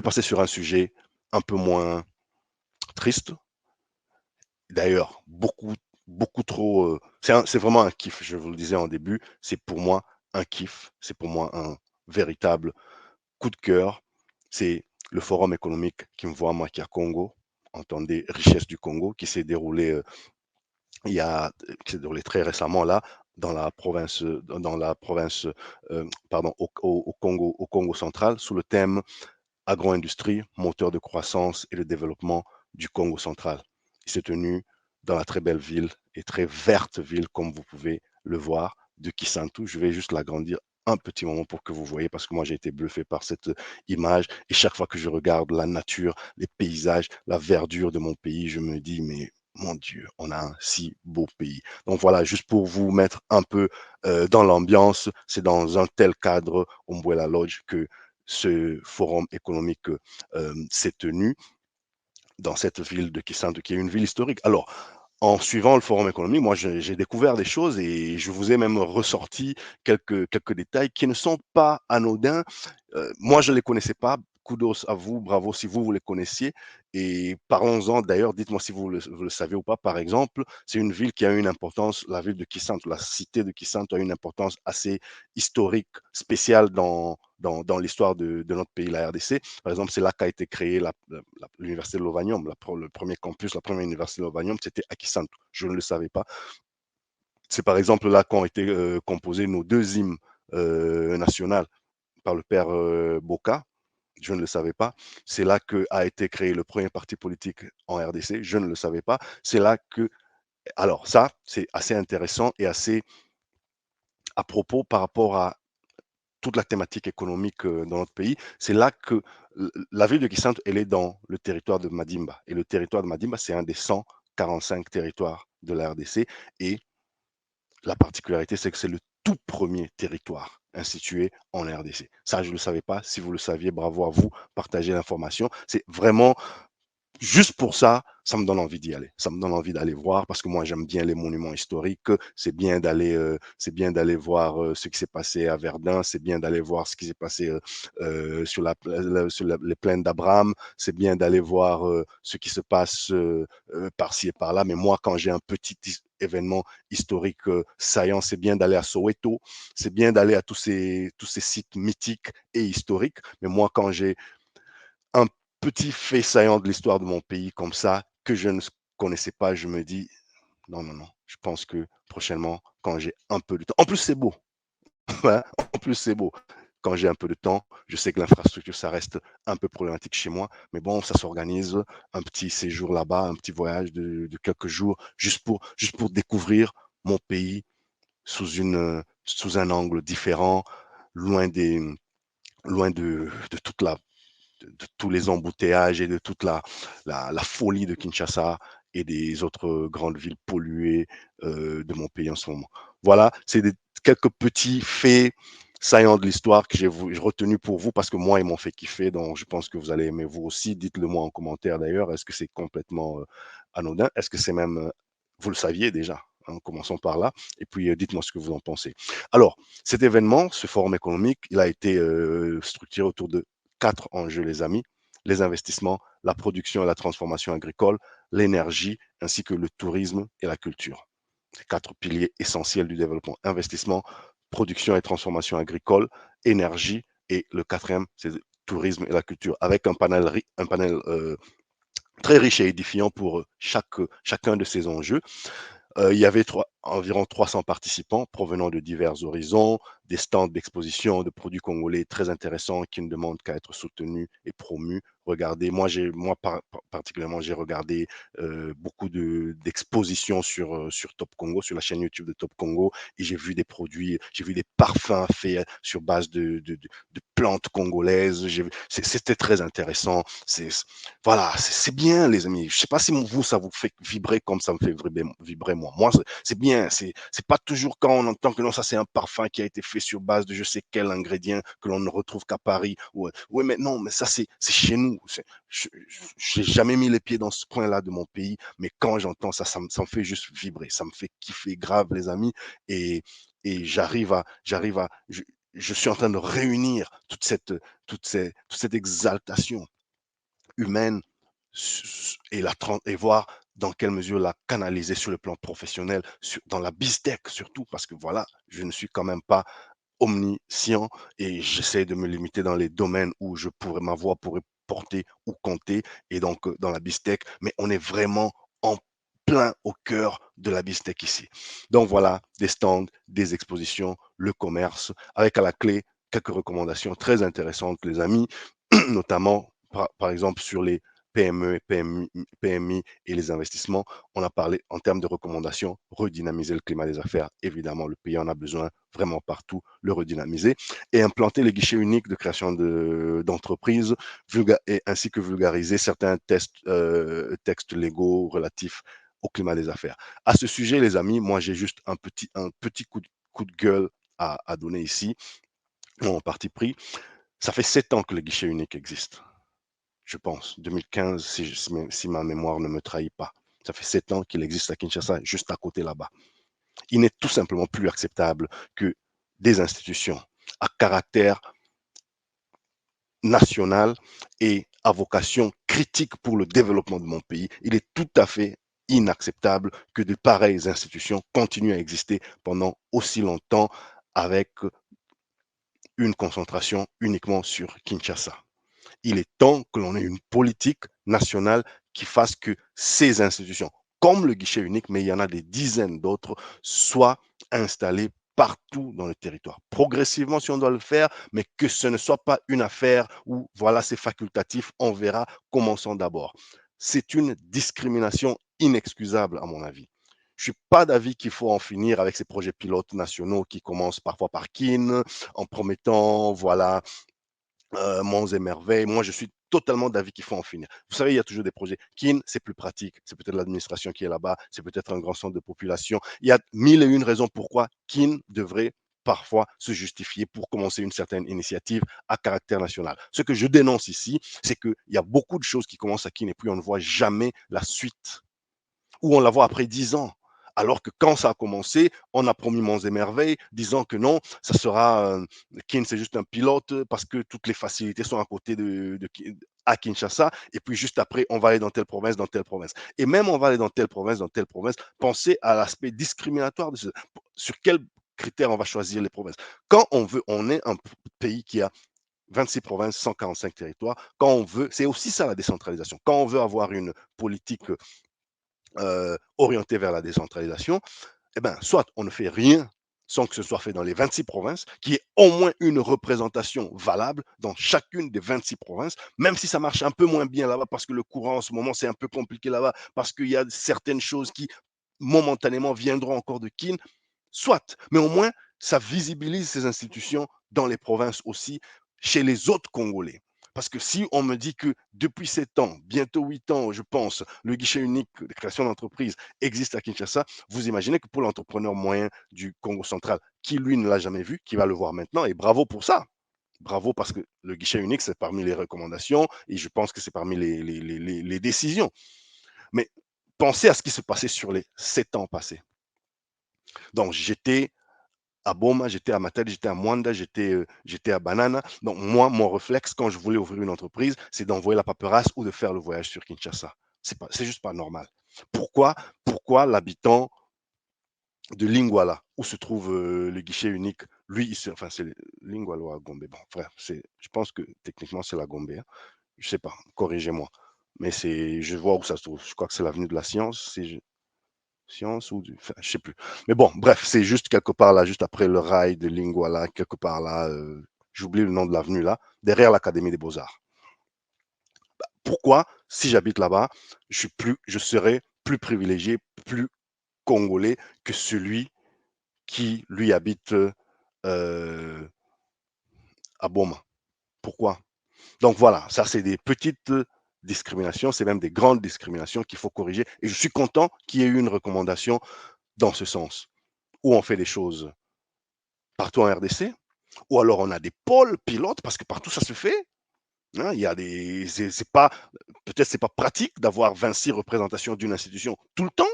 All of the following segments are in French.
vais passer sur un sujet un peu moins triste. D'ailleurs, beaucoup trop, c'est vraiment un kiff, je vous le disais en début, c'est pour moi un kiff, c'est pour moi un véritable coup de cœur. C'est le forum économique qui me voit moi qui à Congo, entendez richesse du Congo, il y a qui s'est déroulé très récemment là, dans la province, pardon, au Congo central, sous le thème agro-industrie, moteur de croissance et de développement du Congo central. Il s'est tenu dans la très belle ville et très verte ville, comme vous pouvez le voir, de Kisantu. Je vais juste l'agrandir un petit moment pour que vous voyez, parce que moi j'ai été bluffé par cette image. Et chaque fois que je regarde la nature, les paysages, la verdure de mon pays, je me dis, mais mon Dieu, on a un si beau pays. Donc voilà, juste pour vous mettre un peu dans l'ambiance, c'est dans un tel cadre, au Mbuela Lodge, que ce forum économique s'est tenu dans cette ville de Kisantu, qui est une ville historique. Alors, en suivant le forum économique, moi, j'ai découvert des choses et je vous ai même ressorti quelques détails qui ne sont pas anodins. Moi, je ne les connaissais pas. Kudos à vous, bravo si vous les connaissiez. Et parlons-en d'ailleurs, dites-moi si vous le savez ou pas. Par exemple, c'est une ville qui a une importance, la ville de Kisantu, la cité de Kisantu a une importance assez historique, spéciale dans l'histoire de notre pays, la RDC. Par exemple, c'est là qu'a été créée l'université de Lovanium, le premier campus, la première université de Lovanium, c'était à Kisantu. Je ne le savais pas. C'est par exemple là qu'ont été composés nos deux hymnes nationaux par le père Boka. Je ne le savais pas. C'est là que a été créé le premier parti politique en RDC. Je ne le savais pas. C'est là que, alors ça, c'est assez intéressant et assez à propos par rapport à toute la thématique économique dans notre pays. C'est là que la ville de Kisantu, elle est dans le territoire de Madimba. Et le territoire de Madimba, c'est un des 145 territoires de la RDC. Et la particularité, c'est que c'est le tout premier territoire institué en RDC. Ça, je ne le savais pas. Si vous le saviez, bravo à vous, partagez l'information. C'est vraiment juste pour ça, ça me donne envie d'y aller. Ça me donne envie d'aller voir parce que moi j'aime bien les monuments historiques. C'est bien d'aller voir ce qui s'est passé à Verdun. C'est bien d'aller voir ce qui s'est passé sur les plaines d'Abraham. C'est bien d'aller voir ce qui se passe par-ci et par-là. Mais moi, quand j'ai un petit événement historique saillant, c'est bien d'aller à Soweto. C'est bien d'aller à tous ces sites mythiques et historiques. Mais moi, quand j'ai un petit fait saillant de l'histoire de mon pays comme ça, que je ne connaissais pas, je me dis, non, non, non, je pense que prochainement, quand j'ai un peu de temps, en plus c'est beau, hein, en plus c'est beau, quand j'ai un peu de temps, je sais que l'infrastructure, ça reste un peu problématique chez moi, mais bon, ça s'organise, un petit séjour là-bas, un petit voyage de quelques jours, juste pour découvrir mon pays sous un angle différent, loin des, loin de toute de tous les embouteillages et de toute la folie de Kinshasa et des autres grandes villes polluées de mon pays en ce moment. Voilà, c'est quelques petits faits saillants de l'histoire que j'ai retenu pour vous parce que moi, ils m'ont fait kiffer. Donc, je pense que vous allez aimer vous aussi. Dites-le moi en commentaire d'ailleurs. Est-ce que c'est complètement anodin? Est-ce que c'est même, vous le saviez déjà? Hein, commençons par là. Et puis, dites-moi ce que vous en pensez. Alors, cet événement, ce forum économique, il a été structuré autour de 4 enjeux, les amis: les investissements, la production et la transformation agricole, l'énergie, ainsi que le tourisme et la culture. C'est 4 piliers essentiels du développement: investissement, production et transformation agricole, énergie, et le quatrième, c'est le tourisme et la culture, avec un panel très riche et édifiant pour chacun de ces enjeux. Il y avait environ 300 participants provenant de divers horizons, des stands d'exposition de produits congolais très intéressants qui ne demandent qu'à être soutenus et promus. Regardez, particulièrement, j'ai regardé beaucoup d'expositions sur Top Congo, sur la chaîne YouTube de Top Congo, et j'ai vu des produits, j'ai vu des parfums faits sur base de plantes congolaises. C'était très intéressant. Voilà, c'est bien, les amis. Je sais pas si vous, ça vous fait vibrer comme ça me fait vibrer moi. Moi, c'est bien. C'est pas toujours quand on entend que non, ça c'est un parfum qui a été fait sur base de je sais quel ingrédient que l'on ne retrouve qu'à Paris. Ouais, ouais, mais non, mais ça c'est chez nous. J'ai jamais mis les pieds dans ce coin-là de mon pays, mais quand j'entends ça, ça me fait juste vibrer. Ça me fait kiffer grave, les amis. Et, et j'arrive à, je suis en train de réunir toute cette exaltation humaine et voir dans quelle mesure la canaliser sur le plan professionnel, dans la BizTech surtout, parce que voilà, je ne suis quand même pas omniscient et j'essaie de me limiter dans les domaines où ma voix pourrait porter ou compter, et donc dans la BizTech, mais on est vraiment en plein au cœur de la BizTech ici. Donc voilà, des stands, des expositions, le commerce, avec à la clé quelques recommandations très intéressantes, les amis, notamment par exemple sur les PME, PMI et les investissements. On a parlé en termes de recommandations, redynamiser le climat des affaires. Évidemment, le pays en a besoin vraiment partout, le redynamiser et implanter les guichets uniques de création d'entreprises ainsi que vulgariser certains textes légaux relatifs au climat des affaires. À ce sujet, les amis, moi j'ai juste un petit coup de gueule à donner ici, en parti pris. Ça fait 7 ans que le guichet unique existe, je pense, 2015, si ma mémoire ne me trahit pas. Ça fait 7 ans qu'il existe à Kinshasa, juste à côté là-bas. Il n'est tout simplement plus acceptable que des institutions à caractère national et à vocation critique pour le développement de mon pays. Il est tout à fait inacceptable que de pareilles institutions continuent à exister pendant aussi longtemps avec une concentration uniquement sur Kinshasa. Il est temps que l'on ait une politique nationale qui fasse que ces institutions, comme le guichet unique, mais il y en a des dizaines d'autres, soient installées partout dans le territoire. Progressivement, si on doit le faire, mais que ce ne soit pas une affaire où, voilà, c'est facultatif, on verra, commençons d'abord. C'est une discrimination inexcusable, à mon avis. Je ne suis pas d'avis qu'il faut en finir avec ces projets pilotes nationaux qui commencent parfois par Kin, en promettant, voilà, monts et merveilles. Moi, je suis totalement d'avis qu'il faut en finir. Vous savez, il y a toujours des projets. Kin, c'est plus pratique. C'est peut-être l'administration qui est là-bas. C'est peut-être un grand centre de population. Il y a mille et une raisons pourquoi Kin devrait parfois se justifier pour commencer une certaine initiative à caractère national. Ce que je dénonce ici, c'est qu'il y a beaucoup de choses qui commencent à Kin et puis on ne voit jamais la suite, ou on la voit après 10 ans. Alors que quand ça a commencé, on a promis monts et merveilles, disant que non, ça sera Kin, c'est juste un pilote parce que toutes les facilités sont à côté à Kinshasa. Et puis juste après, on va aller dans telle province, dans telle province. Et même on va aller dans telle province, dans telle province. Pensez à l'aspect discriminatoire sur quels critères on va choisir les provinces. Quand on est un pays qui a 26 provinces, 145 territoires. Quand on veut, c'est aussi ça la décentralisation. Quand on veut avoir une politique orienté vers la décentralisation, eh ben, soit on ne fait rien sans que ce soit fait dans les 26 provinces, qui est au moins une représentation valable dans chacune des 26 provinces, même si ça marche un peu moins bien là-bas parce que le courant en ce moment c'est un peu compliqué là-bas, parce qu'il y a certaines choses qui momentanément viendront encore de Kin, soit, mais au moins ça visibilise ces institutions dans les provinces aussi, chez les autres Congolais. Parce que si on me dit que depuis 7 ans, bientôt 8 ans, je pense, le guichet unique de création d'entreprise existe à Kinshasa, vous imaginez que pour l'entrepreneur moyen du Congo central, qui lui ne l'a jamais vu, qui va le voir maintenant, et bravo pour ça. Bravo parce que le guichet unique, c'est parmi les recommandations et je pense que c'est parmi les décisions. Mais pensez à ce qui se passait sur les 7 ans passés. Donc, j'étais à Boma, j'étais à Matadi, j'étais à Mwanda, j'étais à Banana. Donc moi, mon réflexe quand je voulais ouvrir une entreprise, c'est d'envoyer la paperasse ou de faire le voyage sur Kinshasa. C'est juste pas normal. Pourquoi, pourquoi l'habitant de Lingwala, où se trouve le guichet unique, lui, enfin c'est Lingwala ou à Gombe. Bon, frère, je pense que techniquement c'est la Gombe. Hein. Je sais pas, corrigez-moi. Mais je vois où ça se trouve. Je crois que c'est l'avenue de la Science. Science ou enfin, je sais plus. Mais bon, bref, c'est juste quelque part là, juste après le rail de Lingwala, quelque part là, j'oublie le nom de l'avenue là, derrière l'Académie des Beaux-Arts. Pourquoi, si j'habite là-bas, je serais plus privilégié, plus congolais que celui qui, lui, habite à Boma? Pourquoi? Donc voilà, ça c'est des petites discriminations, c'est même des grandes discriminations qu'il faut corriger. Et je suis content qu'il y ait eu une recommandation dans ce sens, où on fait les choses partout en RDC, ou alors on a des pôles pilotes, parce que partout ça se fait. Hein, il y a des, c'est pas, peut-être c'est pas pratique d'avoir 26 représentations d'une institution tout le temps,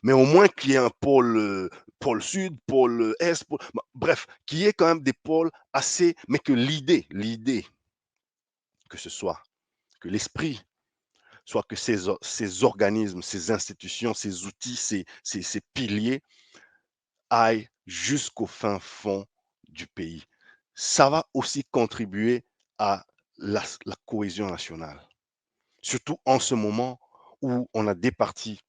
Mais au moins qu'il y ait un pôle, pôle sud, pôle est, bref, qu'il y ait quand même des pôles assez, mais que l'idée que ce soit, que l'esprit soit que ces organismes, ces institutions, ces outils, ces piliers aillent jusqu'au fin fond du pays. Ça va aussi contribuer à la cohésion nationale. Surtout en ce moment où on a des partis,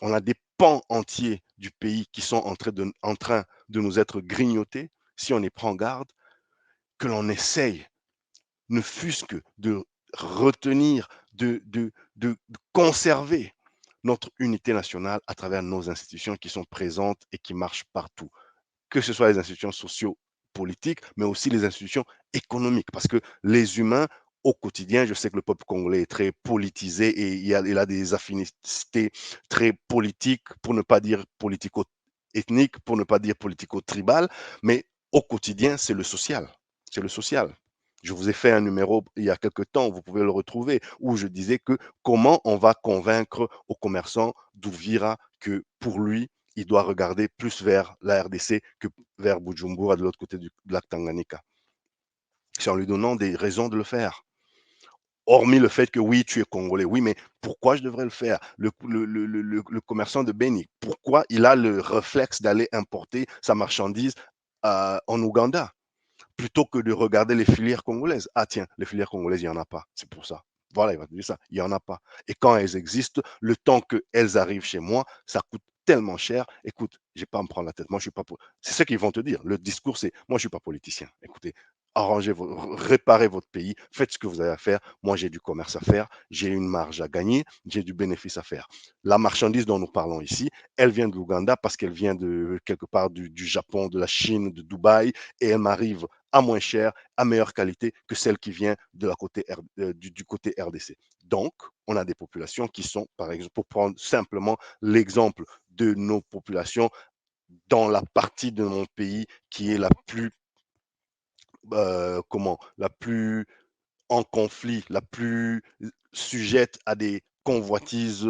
on a des pans entiers du pays qui sont en train de nous être grignotés, si on y prend garde, que l'on essaye, ne fût-ce que de retenir, de conserver notre unité nationale à travers nos institutions qui sont présentes et qui marchent partout, que ce soit les institutions socio-politiques, mais aussi les institutions économiques, parce que les humains, au quotidien, je sais que le peuple congolais est très politisé et il a des affinités très politiques, pour ne pas dire politico-ethniques, pour ne pas dire politico-tribales, mais au quotidien, c'est le social. C'est le social. Je vous ai fait un numéro il y a quelque temps, vous pouvez le retrouver, où je disais que comment on va convaincre aux commerçants d'Ouvira que pour lui, il doit regarder plus vers la RDC que vers Bujumbura, de l'autre côté du lac Tanganyika. C'est en lui donnant des raisons de le faire. Hormis le fait que oui, tu es congolais. Oui, mais pourquoi je devrais le faire? Le commerçant de Beni, pourquoi il a le réflexe d'aller importer sa marchandise en Ouganda, plutôt que de regarder les filières congolaises? Ah tiens, les filières congolaises, il n'y en a pas. C'est pour ça. Voilà, il va te dire ça. Il n'y en a pas. Et quand elles existent, le temps qu'elles arrivent chez moi, ça coûte tellement cher. Écoute, je n'ai pas à me prendre la tête. Moi, je suis pas. C'est ce qu'ils vont te dire. Le discours, c'est moi, je ne suis pas politicien. Écoutez, réparez votre pays, faites ce que vous avez à faire. Moi, j'ai du commerce à faire, j'ai une marge à gagner, j'ai du bénéfice à faire. La marchandise dont nous parlons ici, elle vient de l'Ouganda parce qu'elle vient de quelque part du Japon, de la Chine, de Dubaï, et elle m'arrive à moins cher, à meilleure qualité que celle qui vient de la côté du côté RDC. Donc, on a des populations qui sont, par exemple, pour prendre simplement l'exemple de nos populations dans la partie de mon pays qui est la plus, la plus en conflit, la plus sujette à des convoitises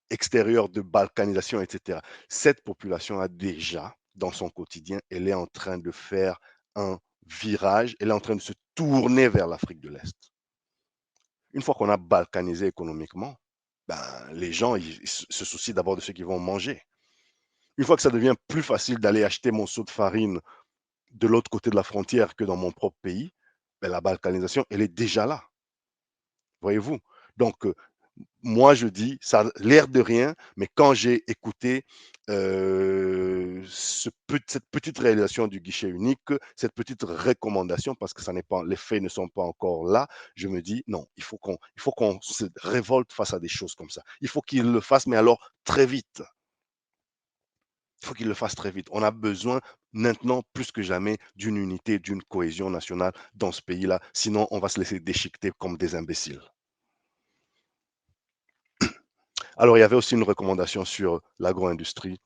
extérieures de balkanisation, etc. Cette population a déjà, dans son quotidien, elle est en train de faire un virage, elle est en train de se tourner vers l'Afrique de l'Est. Une fois qu'on a balkanisé économiquement, ben, les gens ils se soucient d'abord de ce qu'ils vont manger. Une fois que ça devient plus facile d'aller acheter mon seau de farine de l'autre côté de la frontière que dans mon propre pays, ben, la balkanisation, elle est déjà là. Voyez-vous? Donc, moi, je dis, ça a l'air de rien, mais quand j'ai écouté cette petite réalisation du guichet unique, cette petite recommandation, parce que ça n'est pas, les faits ne sont pas encore là, je me dis, non, il faut qu'on se révolte face à des choses comme ça. Il faut qu'il le fasse, mais alors très vite. Il faut qu'il le fasse très vite. On a besoin maintenant, plus que jamais, d'une unité, d'une cohésion nationale dans ce pays-là. Sinon, on va se laisser déchiqueter comme des imbéciles. Alors, il y avait aussi une recommandation sur l'agro-industrie,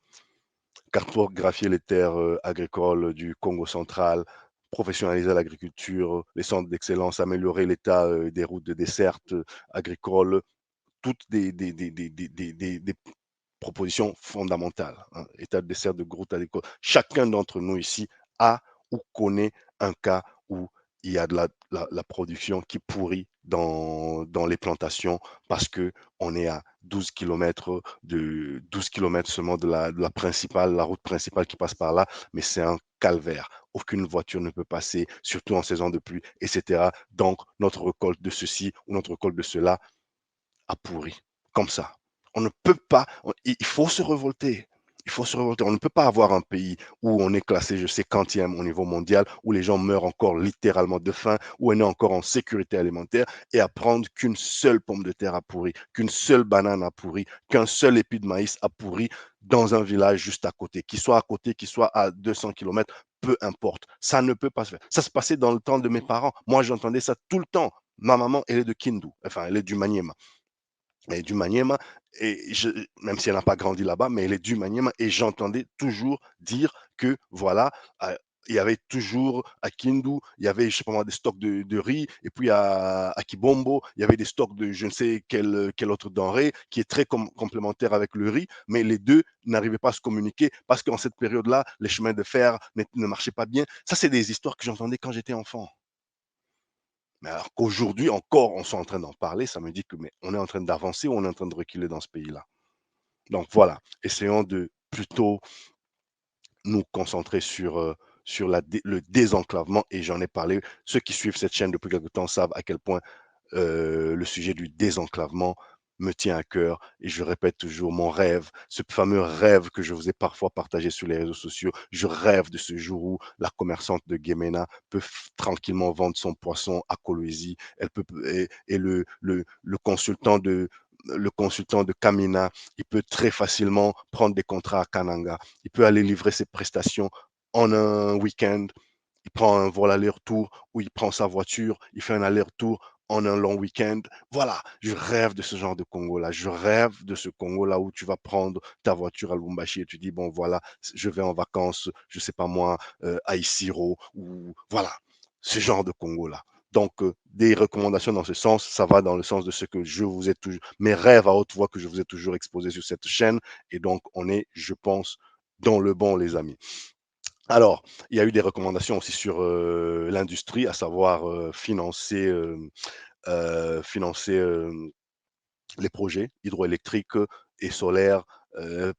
cartographier les terres agricoles du Congo central, professionnaliser l'agriculture, les centres d'excellence, améliorer l'état des routes de desserte agricoles, toutes des propositions fondamentales, hein. État de dessert de groupe agricole. Chacun d'entre nous ici a ou connaît un cas où il y a de la production qui pourrit dans les plantations parce qu'on est à 12 kilomètres seulement de la principale, la route principale qui passe par là, mais c'est un calvaire. Aucune voiture ne peut passer, surtout en saison de pluie, etc. Donc, notre récolte de ceci ou notre récolte de cela a pourri, comme ça. On ne peut pas, il faut se révolter. Il faut se révolter. On ne peut pas avoir un pays où on est classé, je sais, quantième au niveau mondial, où les gens meurent encore littéralement de faim, où on est encore en sécurité alimentaire, et apprendre qu'une seule pomme de terre a pourri, qu'une seule banane a pourri, qu'un seul épi de maïs a pourri dans un village juste à côté, qu'il soit à 200 kilomètres, peu importe. Ça ne peut pas se faire. Ça se passait dans le temps de mes parents. Moi, j'entendais ça tout le temps. Ma maman, elle est de Kindu, enfin, elle est du Maniema. Elle est du Maniema, et même si elle n'a pas grandi là-bas, mais elle est du Maniema, et j'entendais toujours dire que voilà, il y avait toujours à Kindu, il y avait, je sais pas moi, des stocks de riz, et puis à Kibombo, il y avait des stocks de je ne sais quelle autre denrée qui est très complémentaire avec le riz, mais les deux n'arrivaient pas à se communiquer parce qu'en cette période-là, les chemins de fer ne marchaient pas bien. Ça, c'est des histoires que j'entendais quand j'étais enfant. Mais alors qu'aujourd'hui encore, on soit en train d'en parler, ça me dit que mais on est en train d'avancer ou on est en train de reculer dans ce pays-là. Donc voilà, essayons de plutôt nous concentrer sur le désenclavement, et j'en ai parlé. Ceux qui suivent cette chaîne depuis quelque temps savent à quel point le sujet du désenclavement me tient à cœur, et je répète toujours mon rêve, ce fameux rêve que je vous ai parfois partagé sur les réseaux sociaux. Je rêve de ce jour où la commerçante de Guémena peut tranquillement vendre son poisson à Kolwezi, elle peut, et le consultant de Kamina, il peut très facilement prendre des contrats à Kananga, il peut aller livrer ses prestations en un week-end, il prend un vol aller-retour, ou il prend sa voiture, il fait un aller-retour en un long week-end. Voilà, je rêve de ce genre de Congo-là. Je rêve de ce Congo-là où tu vas prendre ta voiture à Lubumbashi et tu dis, bon, voilà, je vais en vacances, je sais pas moi, à Isiro, ou voilà, ce genre de Congo-là. Donc, des recommandations dans ce sens, ça va dans le sens de ce que je vous ai toujours, mes rêves à haute voix que je vous ai toujours exposés sur cette chaîne. Et donc, on est, je pense, dans le bon, les amis. Alors, il y a eu des recommandations aussi sur l'industrie, à savoir financer les projets hydroélectriques et solaires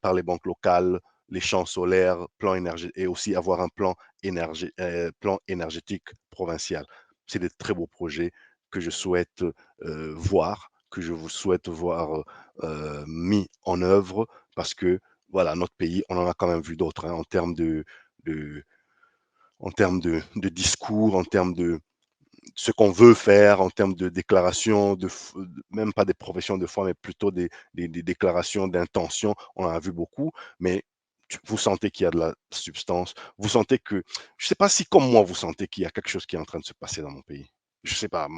par les banques locales, les champs solaires, plan énergie, et aussi avoir un plan énergétique provincial. C'est des très beaux projets que je souhaite voir, que je vous souhaite voir mis en œuvre, parce que voilà, notre pays, on en a quand même vu d'autres, hein, de, de discours, en termes de ce qu'on veut faire, en termes de déclaration, même pas des professions de foi, mais plutôt des déclarations d'intention. On en a vu beaucoup, mais vous sentez qu'il y a de la substance. Vous sentez que, je ne sais pas si comme moi, vous sentez qu'il y a quelque chose qui est en train de se passer dans mon pays. Je ne sais pas,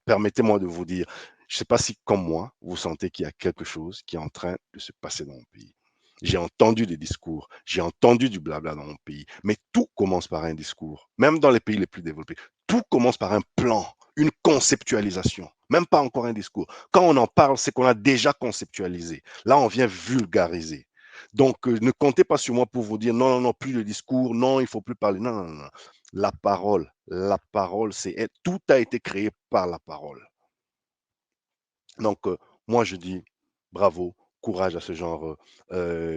permettez-moi de vous dire, je ne sais pas si comme moi, vous sentez qu'il y a quelque chose qui est en train de se passer dans mon pays. J'ai entendu des discours, j'ai entendu du blabla dans mon pays, mais tout commence par un discours, même dans les pays les plus développés. Tout commence par un plan, une conceptualisation, même pas encore un discours. Quand on en parle, c'est qu'on a déjà conceptualisé. Là, on vient vulgariser. Donc, ne comptez pas sur moi pour vous dire non, non, non, plus de discours, non, il faut plus parler. Non, non, non. La parole, tout a été créé par la parole. Donc, moi, je dis bravo, courage à ce genre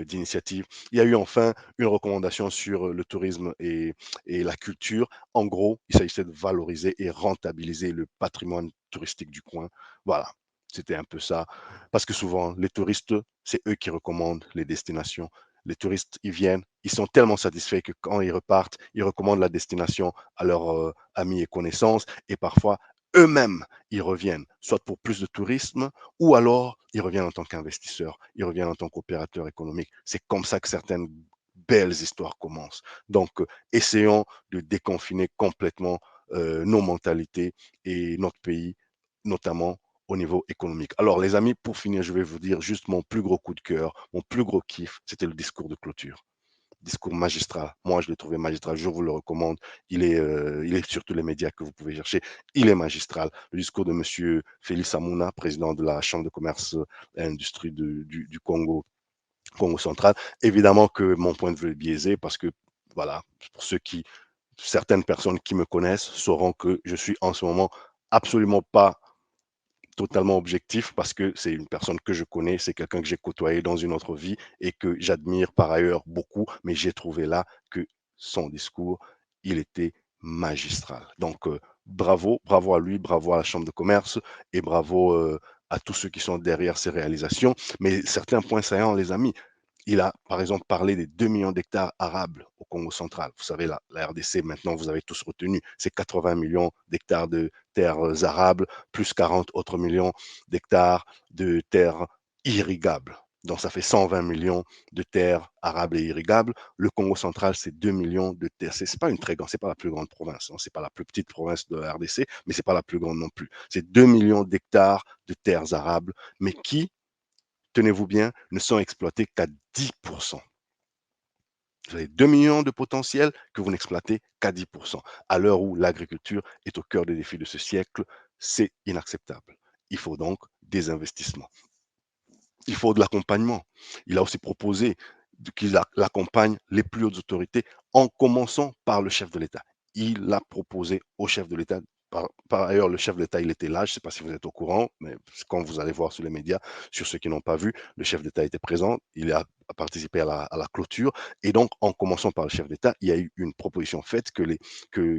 d'initiative. Il y a eu enfin une recommandation sur le tourisme et la culture. En gros, il s'agissait de valoriser et rentabiliser le patrimoine touristique du coin. Voilà, c'était un peu ça. Parce que souvent, les touristes, c'est eux qui recommandent les destinations. Les touristes, ils viennent, ils sont tellement satisfaits que quand ils repartent, ils recommandent la destination à leurs amis et connaissances, et parfois eux-mêmes ils reviennent, soit pour plus de tourisme, ou alors ils reviennent en tant qu'investisseurs, ils reviennent en tant qu'opérateurs économiques. C'est comme ça que certaines belles histoires commencent. Donc, essayons de déconfiner complètement nos mentalités et notre pays, notamment au niveau économique. Alors, les amis, pour finir, je vais vous dire juste mon plus gros coup de cœur, mon plus gros kiff, c'était le discours de clôture. Discours magistral. Moi, je l'ai trouvé magistral. Je vous le recommande. Il est sur tous les médias que vous pouvez chercher. Il est magistral. Le discours de Monsieur Félix Amouna, président de la Chambre de commerce et industrie du Congo, Congo central. Évidemment que mon point de vue est biaisé parce que, voilà, pour certaines personnes qui me connaissent sauront que je suis en ce moment absolument pas totalement objectif, parce que c'est une personne que je connais, c'est quelqu'un que j'ai côtoyé dans une autre vie et que j'admire par ailleurs beaucoup, mais j'ai trouvé là que son discours, il était magistral. Donc, bravo, bravo à lui, bravo à la Chambre de commerce, et bravo à tous ceux qui sont derrière ces réalisations. Mais certains points saillants, les amis, il a, par exemple, parlé des 2 millions d'hectares arables au Congo central. Vous savez, la RDC, maintenant, vous avez tous retenu, c'est 80 millions d'hectares de terres arables, plus 40 autres millions d'hectares de terres irrigables. Donc, ça fait 120 millions de terres arables et irrigables. Le Congo central, c'est 2 millions de terres. C'est pas une très grande, c'est pas la plus grande province. Hein. C'est pas la plus petite province de la RDC, mais c'est pas la plus grande non plus. C'est 2 millions d'hectares de terres arables, mais qui, tenez-vous bien, ne sont exploités qu'à 10%. Vous avez 2 millions de potentiel que vous n'exploitez qu'à 10%. À l'heure où l'agriculture est au cœur des défis de ce siècle, c'est inacceptable. Il faut donc des investissements. Il faut de l'accompagnement. Il a aussi proposé qu'il accompagne les plus hautes autorités en commençant par le chef de l'État. Il a proposé au chef de l'État, par ailleurs, le chef de l'État, il était là, je ne sais pas si vous êtes au courant, mais quand vous allez voir sur les médias, sur ceux qui n'ont pas vu, le chef d'État était présent, il a participé à la clôture, et donc en commençant par le chef d'État, il y a eu une proposition faite que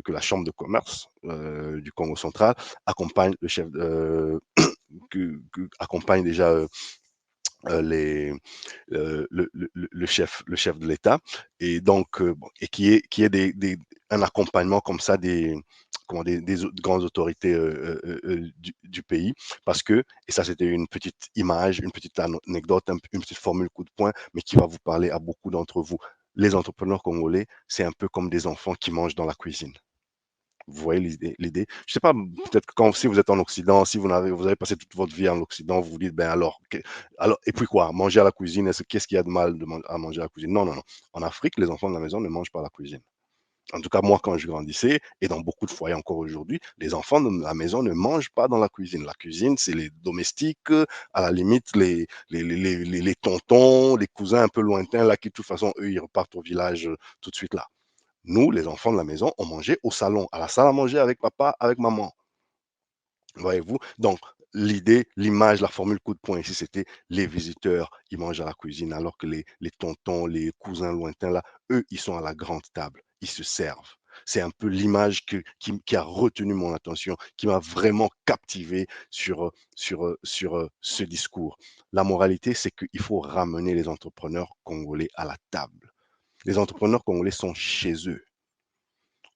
la Chambre de commerce du Congo central accompagne le chef, accompagne déjà les, le chef de l'État, et donc bon, et qui est un accompagnement comme ça des grandes autorités du pays, parce que, et ça c'était une petite image, une petite anecdote, une petite formule coup de poing, mais qui va vous parler à beaucoup d'entre vous. Les entrepreneurs congolais, c'est un peu comme des enfants qui mangent dans la cuisine. Vous voyez l'idée? Je sais pas, peut-être que si vous êtes en Occident, si vous avez passé toute votre vie en Occident, vous vous dites, ben alors, et puis quoi, manger à la cuisine, qu'est-ce qu'il y a de mal à manger à la cuisine? Non, non, non. En Afrique, les enfants de la maison ne mangent pas à la cuisine. En tout cas, moi, quand je grandissais, et dans beaucoup de foyers encore aujourd'hui, les enfants de la maison ne mangent pas dans la cuisine. La cuisine, c'est les domestiques, à la limite, les tontons, les cousins un peu lointains, là, qui, de toute façon, eux, ils repartent au village tout de suite là. Nous, les enfants de la maison, on mangeait au salon, à la salle à manger avec papa, avec maman. Voyez-vous? Donc, l'idée, l'image, la formule coup de poing ici, c'était les visiteurs, ils mangent à la cuisine, alors que les tontons, les cousins lointains, là, eux, ils sont à la grande table, ils se servent. C'est un peu l'image qui a retenu mon attention, qui m'a vraiment captivé sur ce discours. La moralité, c'est qu'il faut ramener les entrepreneurs congolais à la table. Les entrepreneurs congolais sont chez eux.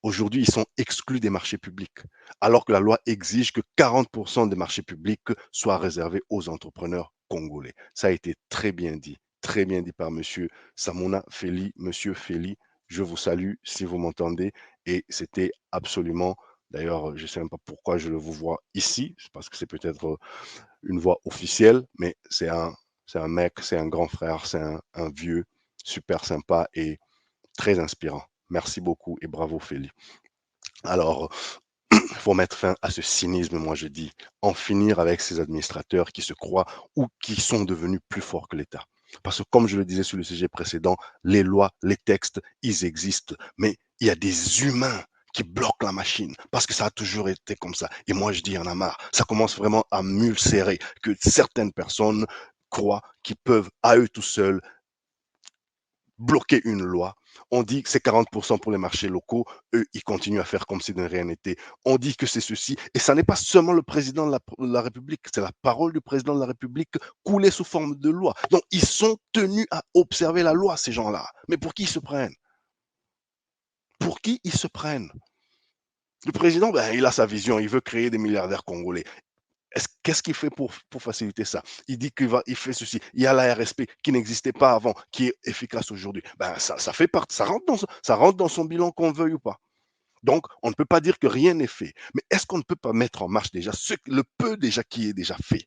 Aujourd'hui, ils sont exclus des marchés publics, alors que la loi exige que 40% des marchés publics soient réservés aux entrepreneurs congolais. Ça a été très bien dit par Monsieur Samona Feli, Monsieur Feli. Je vous salue si vous m'entendez. Et c'était absolument, d'ailleurs, je ne sais même pas pourquoi je le vous vois ici, parce que c'est peut-être une voix officielle, mais c'est un mec, c'est un grand frère, c'est un vieux, super sympa et très inspirant. Merci beaucoup et bravo Feli. Alors, il faut mettre fin à ce cynisme, moi je dis, en finir avec ces administrateurs qui se croient ou qui sont devenus plus forts que l'État. Parce que comme je le disais sur le sujet précédent, les lois, les textes, ils existent, mais il y a des humains qui bloquent la machine, parce que ça a toujours été comme ça. Et moi je dis, il y en a marre. Ça commence vraiment à m'ulcérer que certaines personnes croient qu'ils peuvent, à eux tout seuls, bloquer une loi. On dit que c'est 40% pour les marchés locaux. Eux, ils continuent à faire comme si de rien n'était. On dit que c'est ceci. Et ça n'est pas seulement le président de la République, c'est la parole du président de la République coulée sous forme de loi. Donc, ils sont tenus à observer la loi, ces gens-là. Mais pour qui ils se prennent? Pour qui ils se prennent? Le président, ben, il a sa vision. Il veut créer des milliardaires congolais. Qu'est-ce qu'il fait pour faciliter ça? Il dit il fait ceci. Il y a la RSP qui n'existait pas avant, qui est efficace aujourd'hui. Ben, ça fait partie, ça rentre dans son bilan qu'on veuille ou pas. Donc, on ne peut pas dire que rien n'est fait. Mais est-ce qu'on ne peut pas mettre en marche déjà le peu déjà qui est déjà fait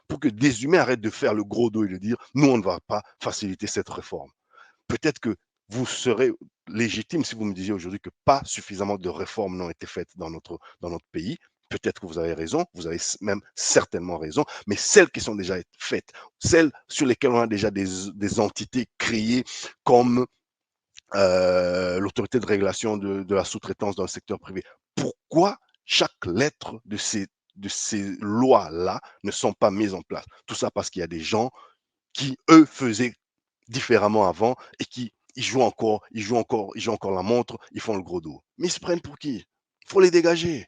pour que des humains arrêtent de faire le gros dos et de dire, nous, on ne va pas faciliter cette réforme. Peut-être que vous serez légitime si vous me disiez aujourd'hui que pas suffisamment de réformes n'ont été faites dans notre pays. Peut-être que vous avez raison, vous avez même certainement raison, mais celles qui sont déjà faites, celles sur lesquelles on a déjà des entités créées comme l'autorité de régulation de la sous-traitance dans le secteur privé, pourquoi chaque lettre de ces lois-là ne sont pas mises en place? Tout ça parce qu'il y a des gens qui, eux, faisaient différemment avant et qui ils jouent encore la montre, ils font le gros dos. Mais ils se prennent pour qui? Il faut les dégager.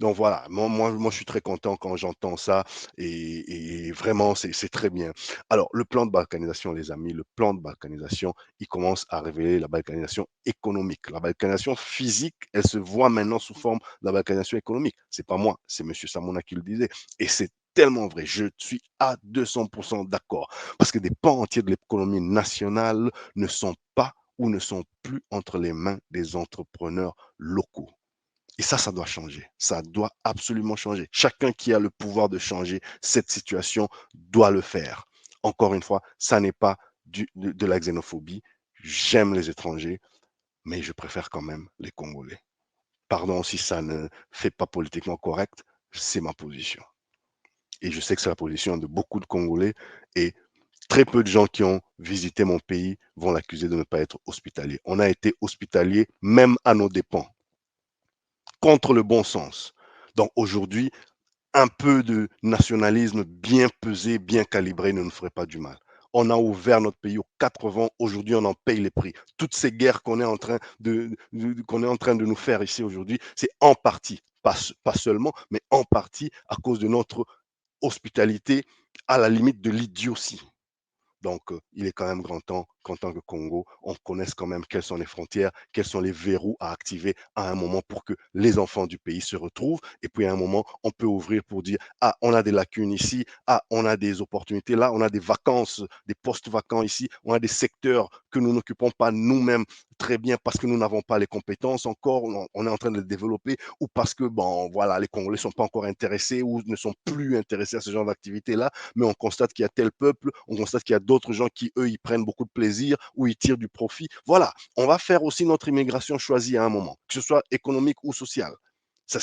Donc voilà, moi, je suis très content quand j'entends ça et vraiment, c'est très bien. Alors, le plan de balkanisation, les amis, le plan de balkanisation, il commence à révéler la balkanisation économique. La balkanisation physique, elle se voit maintenant sous forme de la balkanisation économique. C'est pas moi, c'est M. Samona qui le disait. Et c'est tellement vrai. Je suis à 200% d'accord. Parce que des pans entiers de l'économie nationale ne sont pas ou ne sont plus entre les mains des entrepreneurs locaux. Et ça doit changer. Ça doit absolument changer. Chacun qui a le pouvoir de changer cette situation doit le faire. Encore une fois, ça n'est pas de la xénophobie. J'aime les étrangers, mais je préfère quand même les Congolais. Pardon si ça ne fait pas politiquement correct, c'est ma position. Et je sais que c'est la position de beaucoup de Congolais et très peu de gens qui ont visité mon pays vont l'accuser de ne pas être hospitalier. On a été hospitalier même à nos dépens, contre le bon sens. Donc aujourd'hui, un peu de nationalisme bien pesé, bien calibré ne nous ferait pas du mal. On a ouvert notre pays aux 80, aujourd'hui on en paye les prix. Toutes ces guerres qu'on est en train qu'on est en train de nous faire ici aujourd'hui, c'est en partie, pas seulement, mais en partie à cause de notre hospitalité à la limite de l'idiotie. Donc, il est quand même grand temps qu'en tant que Congo, on connaisse quand même quelles sont les frontières, quels sont les verrous à activer à un moment pour que les enfants du pays se retrouvent. Et puis, à un moment, on peut ouvrir pour dire, ah, on a des lacunes ici, ah, on a des opportunités là, on a des vacances, des postes vacants ici, on a des secteurs que nous n'occupons pas nous-mêmes très bien parce que nous n'avons pas les compétences encore, on est en train de les développer ou parce que, bon, voilà, les Congolais ne sont pas encore intéressés ou ne sont plus intéressés à ce genre d'activité-là, mais on constate qu'il y a tel peuple, on constate qu'il y a d'autres gens qui, eux, y prennent beaucoup de plaisir ou ils tirent du profit. Voilà, on va faire aussi notre immigration choisie à un moment, que ce soit économique ou sociale. Ça,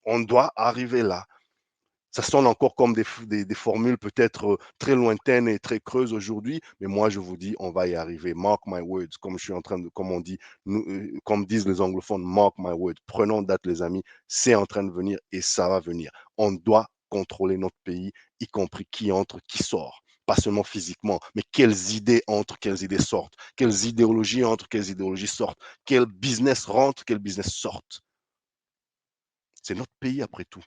on doit arriver là. Ça sonne encore comme des formules peut-être très lointaines et très creuses aujourd'hui, mais moi je vous dis, on va y arriver. Mark my words, comme je suis en train de, comme on dit, comme disent les anglophones, mark my words. Prenons date les amis, c'est en train de venir et ça va venir. On doit contrôler notre pays, y compris qui entre, qui sort. Pas seulement physiquement, mais quelles idées entrent, quelles idées sortent, quelles idéologies entrent, quelles idéologies sortent, quel business rentre, quel business sortent. C'est notre pays après tout.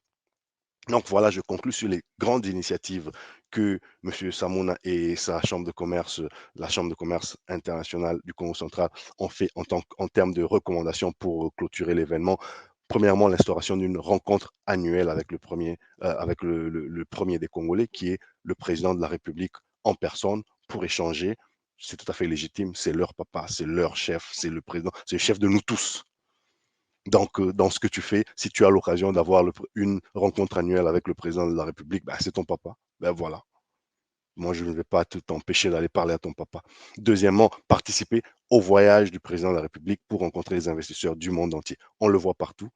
Donc voilà, je conclus sur les grandes initiatives que M. Samouna et sa chambre de commerce, la chambre de commerce internationale du Congo central, ont fait en termes de recommandations pour clôturer l'événement. Premièrement, l'instauration d'une rencontre annuelle avec avec le premier des Congolais, qui est le président de la République en personne, pour échanger. C'est tout à fait légitime, c'est leur papa, c'est leur chef, c'est le président, c'est le chef de nous tous. Donc, dans ce que tu fais, si tu as l'occasion d'avoir une rencontre annuelle avec le président de la République, ben, c'est ton papa. Ben voilà. Moi, je ne vais pas t'empêcher d'aller parler à ton papa. Deuxièmement, participer au voyage du président de la République pour rencontrer les investisseurs du monde entier. On le voit partout.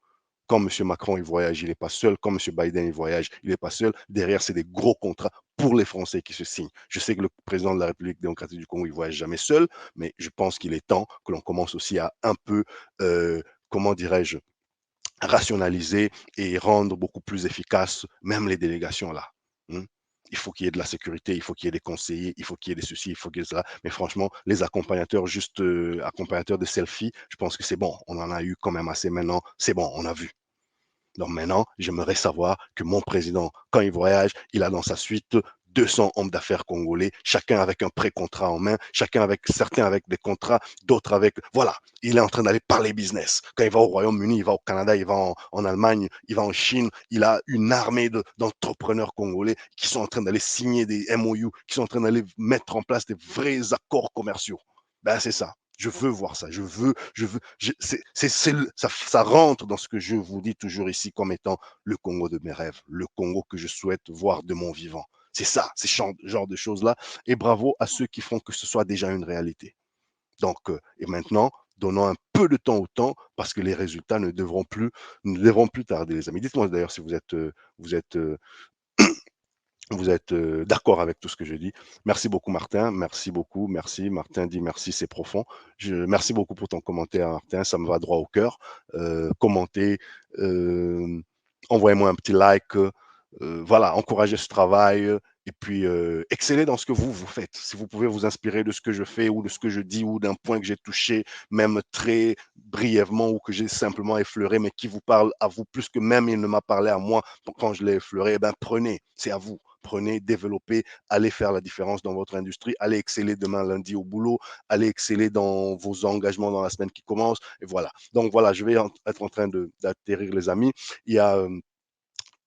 Quand M. Macron il voyage, il n'est pas seul. Quand M. Biden il voyage, il n'est pas seul. Derrière, c'est des gros contrats pour les Français qui se signent. Je sais que le président de la République démocratique du Congo, il ne voyage jamais seul, mais je pense qu'il est temps que l'on commence aussi à un peu, comment dirais-je, rationaliser et rendre beaucoup plus efficaces même les délégations là. Hein. Il faut qu'il y ait de la sécurité, il faut qu'il y ait des conseillers, il faut qu'il y ait des ceci, il faut qu'il y ait cela. Mais franchement, les accompagnateurs, juste accompagnateurs de selfie, je pense que c'est bon. On en a eu quand même assez maintenant. C'est bon, on a vu. Donc maintenant, j'aimerais savoir que mon président, quand il voyage, il a dans sa suite 200 hommes d'affaires congolais, chacun avec un pré-contrat en main, certains avec des contrats, d'autres avec, voilà, il est en train d'aller parler business. Quand il va au Royaume-Uni, il va au Canada, il va en Allemagne, il va en Chine, il a une armée d'entrepreneurs congolais qui sont en train d'aller signer des MOU, qui sont en train d'aller mettre en place des vrais accords commerciaux. Ben, c'est ça. Je veux voir ça. Ça rentre dans ce que je vous dis toujours ici comme étant le Congo de mes rêves, le Congo que je souhaite voir de mon vivant. C'est ça, c'est ce genre de choses-là. Et bravo à ceux qui font que ce soit déjà une réalité. Donc, et maintenant, donnons un peu de temps au temps parce que les résultats ne devront plus tarder, les amis. Dites-moi d'ailleurs si vous êtes vous êtes d'accord avec tout ce que je dis. Merci beaucoup, Martin. Merci beaucoup. Merci. Martin dit merci, c'est profond. Merci beaucoup pour ton commentaire, Martin. Ça me va droit au cœur. Commentez, euh, envoyez-moi un petit like. Voilà, encouragez ce travail. Et puis, excellez dans ce que vous faites. Si vous pouvez vous inspirer de ce que je fais ou de ce que je dis ou d'un point que j'ai touché, même très brièvement ou que j'ai simplement effleuré, mais qui vous parle à vous plus que même il ne m'a parlé à moi quand je l'ai effleuré, eh ben prenez, c'est à vous. Prenez, développez, allez faire la différence dans votre industrie, allez exceller demain lundi au boulot, allez exceller dans vos engagements dans la semaine qui commence. Et voilà. Donc voilà, je vais être en train d'atterrir les amis. Il y a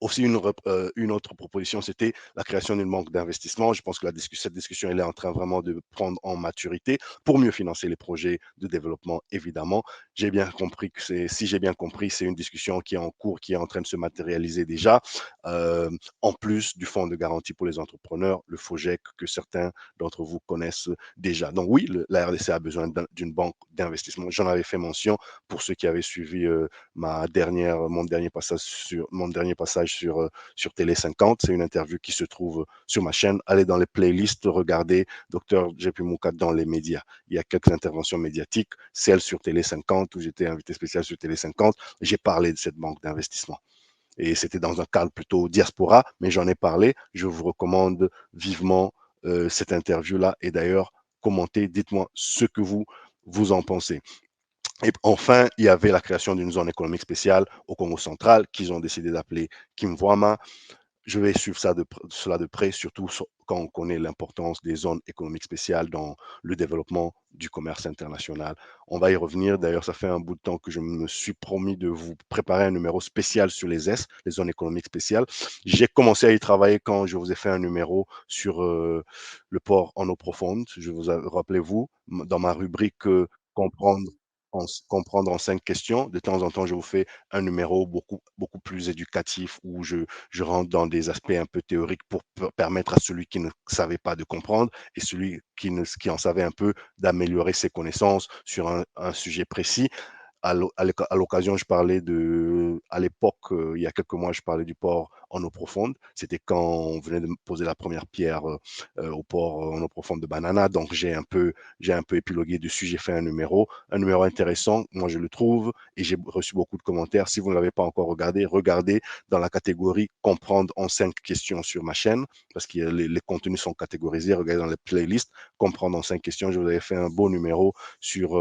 aussi une autre proposition, c'était la création d'une banque d'investissement. Je pense que cette discussion elle est en train vraiment de prendre en maturité pour mieux financer les projets de développement, évidemment. j'ai bien compris que si j'ai bien compris, c'est une discussion qui est en cours, qui est en train de se matérialiser déjà. Euh, En plus du fonds de garantie pour les entrepreneurs, le FOGEC, que certains d'entre vous connaissent déjà. Donc oui, la RDC a besoin d'une banque d'investissement. J'en avais fait mention pour ceux qui avaient suivi mon dernier passage sur Télé 50. C'est une interview qui se trouve sur ma chaîne. Allez dans les playlists, regardez Dr. JP Moukat dans les médias. Il y a quelques interventions médiatiques, celle sur Télé 50 où j'étais invité spécial sur Télé 50. J'ai parlé de cette banque d'investissement. Et c'était dans un cadre plutôt diaspora, mais j'en ai parlé. Je vous recommande vivement cette interview-là. Et d'ailleurs, commentez, dites-moi ce que vous en pensez. Et enfin, il y avait la création d'une zone économique spéciale au Congo central qu'ils ont décidé d'appeler Kimvwama. Je vais suivre cela de près, surtout quand on connaît l'importance des zones économiques spéciales dans le développement du commerce international. On va y revenir. D'ailleurs, ça fait un bout de temps que je me suis promis de vous préparer un numéro spécial sur les S, les zones économiques spéciales. J'ai commencé à y travailler quand je vous ai fait un numéro sur le port en eau profonde. Rappelez-vous, dans ma rubrique comprendre comprendre en 5 questions. De temps en temps, je vous fais un numéro beaucoup plus éducatif où je rentre dans des aspects un peu théoriques pour permettre à celui qui ne savait pas de comprendre et celui qui en savait un peu d'améliorer ses connaissances sur un sujet précis. À l'occasion, je parlais à l'époque, il y a quelques mois, je parlais du port en eau profonde. C'était quand on venait de poser la première pierre au port en eau profonde de Banana. Donc, j'ai un peu épilogué dessus. J'ai fait un numéro intéressant. Moi, je le trouve et j'ai reçu beaucoup de commentaires. Si vous ne l'avez pas encore regardé, regardez dans la catégorie comprendre en 5 questions sur ma chaîne parce que les contenus sont catégorisés. Regardez dans les playlists, comprendre en 5 questions. Je vous avais fait un beau numéro sur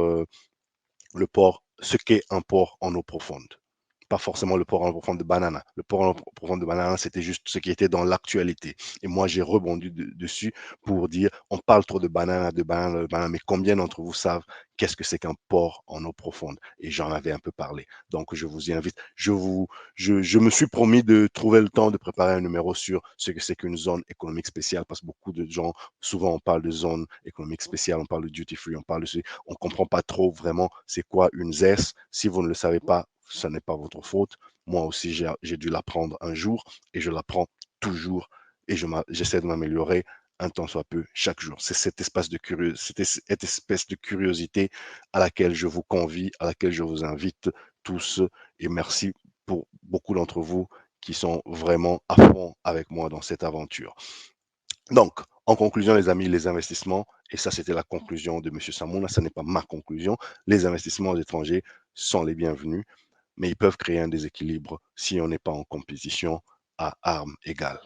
le port, ce qu'est un port en eau profonde. Pas forcément le port en eau profonde de Banana. Le port en eau profonde de Banana, c'était juste ce qui était dans l'actualité. Et moi, j'ai rebondi dessus pour dire, on parle trop de banana, mais combien d'entre vous savent qu'est-ce que c'est qu'un port en eau profonde? Et j'en avais un peu parlé. Donc, je vous y invite. Je me suis promis de trouver le temps de préparer un numéro sur ce que c'est qu'une zone économique spéciale, parce que beaucoup de gens, souvent, on parle de zone économique spéciale, on parle de duty free, on ne comprend pas trop vraiment c'est quoi une ZES. Si vous ne le savez pas, ce n'est pas votre faute. Moi aussi, j'ai dû l'apprendre un jour et je l'apprends toujours et j'essaie de m'améliorer un temps soit peu chaque jour. C'est cette espèce de curiosité à laquelle je vous convie, à laquelle je vous invite tous et merci pour beaucoup d'entre vous qui sont vraiment à fond avec moi dans cette aventure. Donc, en conclusion, les amis, les investissements, et ça c'était la conclusion de M. Samouna, ce n'est pas ma conclusion, les investissements étrangers sont les bienvenus, mais ils peuvent créer un déséquilibre si on n'est pas en compétition à armes égales.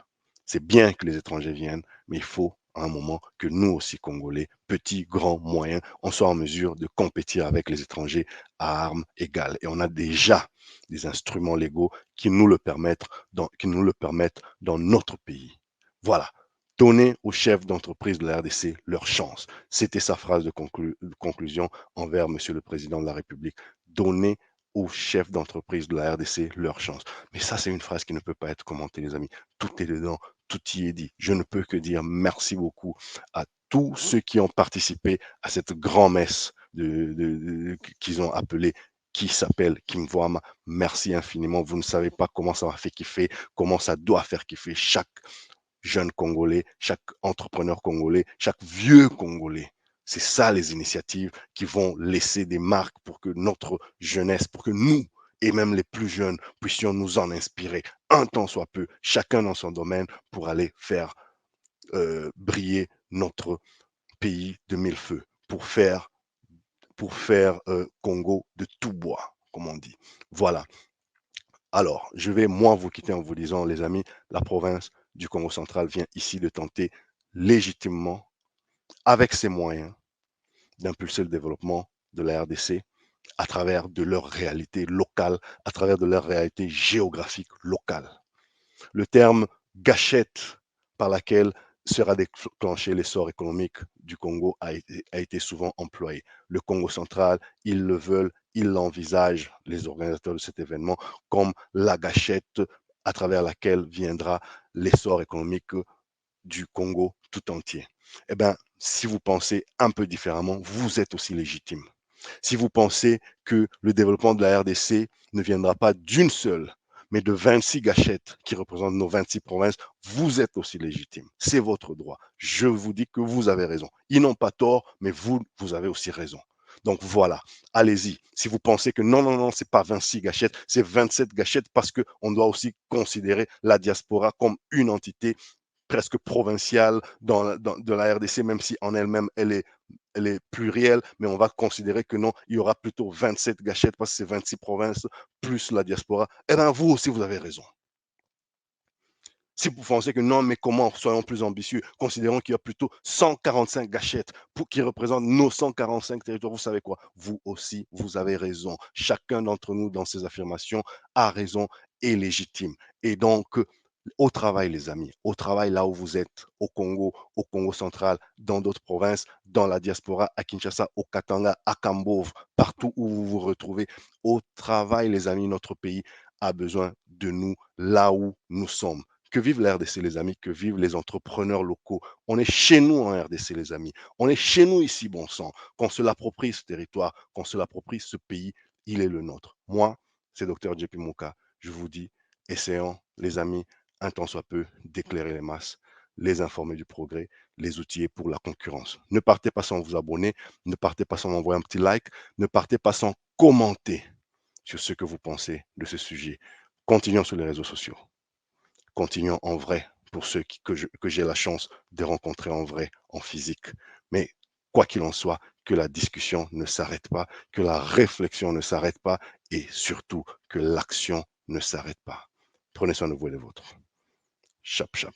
C'est bien que les étrangers viennent, mais il faut à un moment que nous aussi, Congolais, petits, grands, moyens, on soit en mesure de compétir avec les étrangers à armes égales. Et on a déjà des instruments légaux qui nous le permettent dans notre pays. Voilà. Donner aux chefs d'entreprise de la RDC leur chance. C'était sa phrase de conclusion envers Monsieur le Président de la République. Donner aux chefs d'entreprise de la RDC leur chance. Mais ça, c'est une phrase qui ne peut pas être commentée, les amis. Tout est dedans, tout y est dit. Je ne peux que dire merci beaucoup à tous ceux qui ont participé à cette grand-messe qu'ils ont appelée qui s'appelle Kimvwama. Merci infiniment. Vous ne savez pas comment ça m'a fait kiffer, comment ça doit faire kiffer chaque jeune Congolais, chaque entrepreneur congolais, chaque vieux Congolais. C'est ça les initiatives qui vont laisser des marques pour que notre jeunesse, pour que nous, et même les plus jeunes, puissions nous en inspirer un temps soit peu, chacun dans son domaine, pour aller faire briller notre pays de mille feux, pour faire Congo de tout bois, comme on dit. Voilà. Alors, je vais moi vous quitter en vous disant, les amis, la province du Congo central vient ici de tenter légitimement, avec ses moyens, d'impulser le développement de la RDC à travers de leur réalité locale, à travers de leur réalité géographique locale. Le terme gâchette par laquelle sera déclenché l'essor économique du Congo a été souvent employé. Le Congo central, ils le veulent, ils l'envisagent, les organisateurs de cet événement, comme la gâchette à travers laquelle viendra l'essor économique du Congo tout entier. Eh bien, si vous pensez un peu différemment, vous êtes aussi légitime. Si vous pensez que le développement de la RDC ne viendra pas d'une seule, mais de 26 gâchettes qui représentent nos 26 provinces, vous êtes aussi légitime. C'est votre droit. Je vous dis que vous avez raison. Ils n'ont pas tort, mais vous avez aussi raison. Donc voilà, allez-y. Si vous pensez que non, non, non, c'est pas 26 gâchettes, c'est 27 gâchettes parce qu'on doit aussi considérer la diaspora comme une entité presque provinciale de la RDC, même si en elle-même, elle est plurielle, mais on va considérer que non, il y aura plutôt 27 gâchettes parce que c'est 26 provinces plus la diaspora. Eh bien, vous aussi, vous avez raison. Si vous pensez que non, mais comment, soyons plus ambitieux, considérons qu'il y a plutôt 145 gâchettes qui représentent nos 145 territoires, vous savez quoi? Vous aussi, vous avez raison. Chacun d'entre nous, dans ses affirmations, a raison et légitime. Et donc, au travail, les amis, au travail là où vous êtes, au Congo central, dans d'autres provinces, dans la diaspora, à Kinshasa, au Katanga, à Kambove, partout où vous vous retrouvez, au travail, les amis, notre pays a besoin de nous là où nous sommes. Que vive la RDC, les amis, que vivent les entrepreneurs locaux. On est chez nous en RDC, les amis. On est chez nous ici, bon sang. Qu'on se l'approprie ce territoire, qu'on se l'approprie ce pays, il est le nôtre. Moi, c'est Dr JP Mouka. Je vous dis, essayons, les amis, un tant soit peu, d'éclairer les masses, les informer du progrès, les outiller pour la concurrence. Ne partez pas sans vous abonner, ne partez pas sans m'envoyer un petit like, ne partez pas sans commenter sur ce que vous pensez de ce sujet. Continuons sur les réseaux sociaux. Continuons en vrai pour ceux que j'ai la chance de rencontrer en vrai, en physique. Mais quoi qu'il en soit, que la discussion ne s'arrête pas, que la réflexion ne s'arrête pas et surtout que l'action ne s'arrête pas. Prenez soin de vous et des vôtres. Chap, chap.